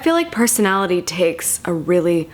feel like personality takes a really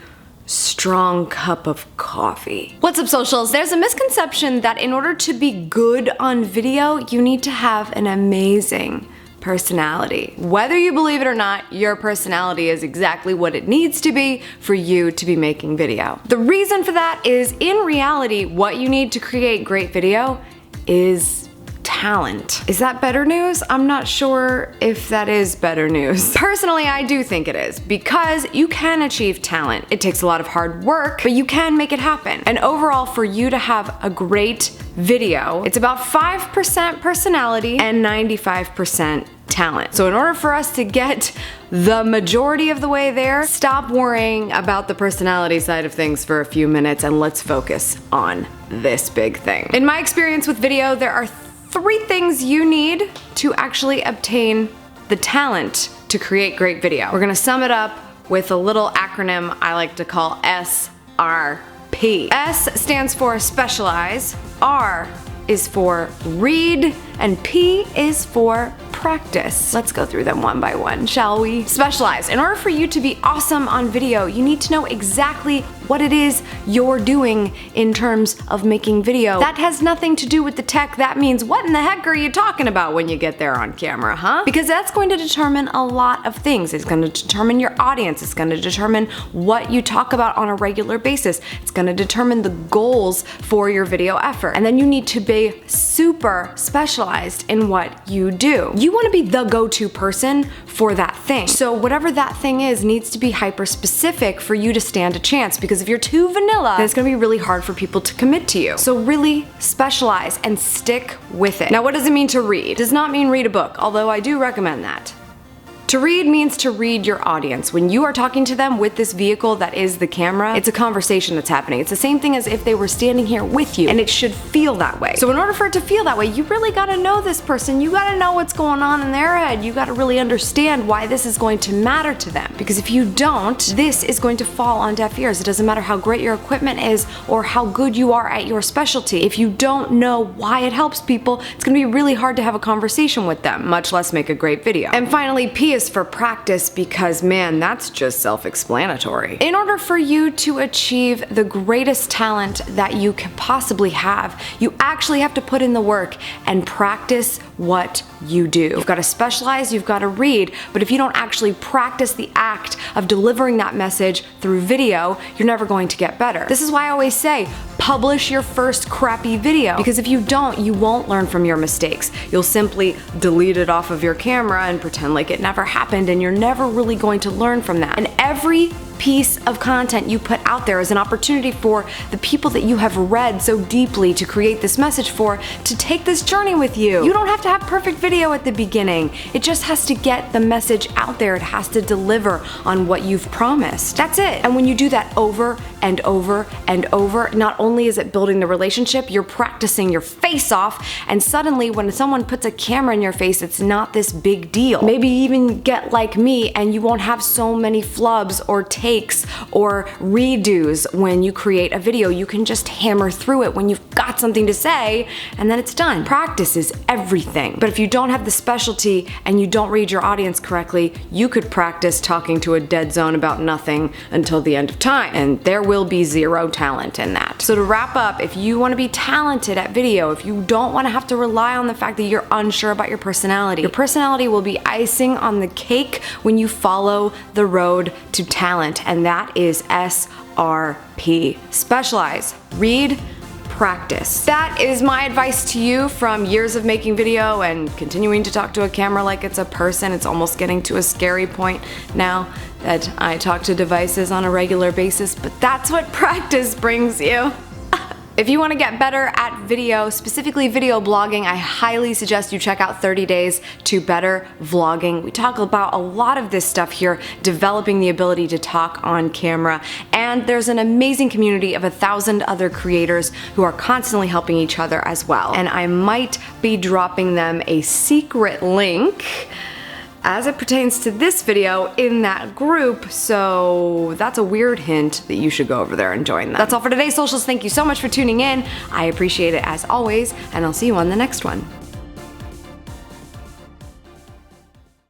strong cup of coffee. What's up, socials? There's a misconception that in order to be good on video, you need to have an amazing personality. Whether you believe it or not, your personality is exactly what it needs to be for you to be making video. The reason for that is, in reality, what you need to create great video is talent. Is that better news? I'm not sure if that is better news. Personally, I do think it is, because you can achieve talent. It takes a lot of hard work, but you can make it happen. And overall, for you to have a great video, it's about 5% personality and 95% talent. So in order for us to get the majority of the way there, stop worrying about the personality side of things for a few minutes and let's focus on this big thing. In my experience with video, there are 3 things you need to actually obtain the talent to create great video. We're gonna sum it up with a little acronym I like to call SRP. S stands for specialize, R is for read, and P is for practice. Let's go through them one by one, shall we? Specialize. In order for you to be awesome on video, you need to know exactly what it is you're doing in terms of making video. That has nothing to do with the tech. That means, what in the heck are you talking about when you get there on camera, huh? Because that's going to determine a lot of things. It's going to determine your audience. It's going to determine what you talk about on a regular basis. It's going to determine the goals for your video effort. And then you need to be super specialized in what you do. You want to be the go-to person for that thing. So whatever that thing is needs to be hyper specific for you to stand a chance, because if you're too vanilla, then it's gonna be really hard for people to commit to you. So really specialize and stick with it. Now, what does it mean to read? It does not mean read a book, although I do recommend that. To read means to read your audience. When you are talking to them with this vehicle that is the camera, it's a conversation that's happening. It's the same thing as if they were standing here with you, and it should feel that way. So in order for it to feel that way, you really gotta know this person. You gotta know what's going on in their head. You gotta really understand why this is going to matter to them. Because if you don't, this is going to fall on deaf ears. It doesn't matter how great your equipment is or how good you are at your specialty. If you don't know why it helps people, it's gonna be really hard to have a conversation with them, much less make a great video. And finally, P is for practice, because man, that's just self-explanatory. In order for you to achieve the greatest talent that you can possibly have, you actually have to put in the work and practice what you do. You've got to specialize, you've got to read, but if you don't actually practice the act of delivering that message through video, you're never going to get better. This is why I always say, publish your first crappy video, because if you don't, you won't learn from your mistakes. You'll simply delete it off of your camera and pretend like it never happened, and you're never really going to learn from that. And every piece of content you put out there is an opportunity for the people that you have read so deeply to create this message for to take this journey with you. You don't have to have perfect video at the beginning. It just has to get the message out there. It has to deliver on what you've promised. That's it. And when you do that over and over and over, not only is it building the relationship, you're practicing your face off, and suddenly when someone puts a camera in your face, it's not this big deal. Maybe even get like me and you won't have so many flubs or takes or redos when you create a video. You can just hammer through it when you've got something to say, and then it's done. Practice is everything. But if you don't have the specialty and you don't read your audience correctly, you could practice talking to a dead zone about nothing until the end of time, and there will be zero talent in that. So to wrap up, if you want to be talented at video, if you don't want to have to rely on the fact that you're unsure about your personality will be icing on the cake when you follow the road to talent. And that is SRP. Specialize, read, practice. That is my advice to you from years of making video and continuing to talk to a camera like it's a person. It's almost getting to a scary point now that I talk to devices on a regular basis, but that's what practice brings you. If you want to get better at video, specifically video blogging, I highly suggest you check out 30 Days to Better Vlogging. We talk about a lot of this stuff here, developing the ability to talk on camera, and there's an amazing community of 1,000 other creators who are constantly helping each other as well. And I might be dropping them a secret link as it pertains to this video in that group, so that's a weird hint that you should go over there and join them. That's all for today's socials. Thank you so much for tuning in. I appreciate it as always, and I'll see you on the next one.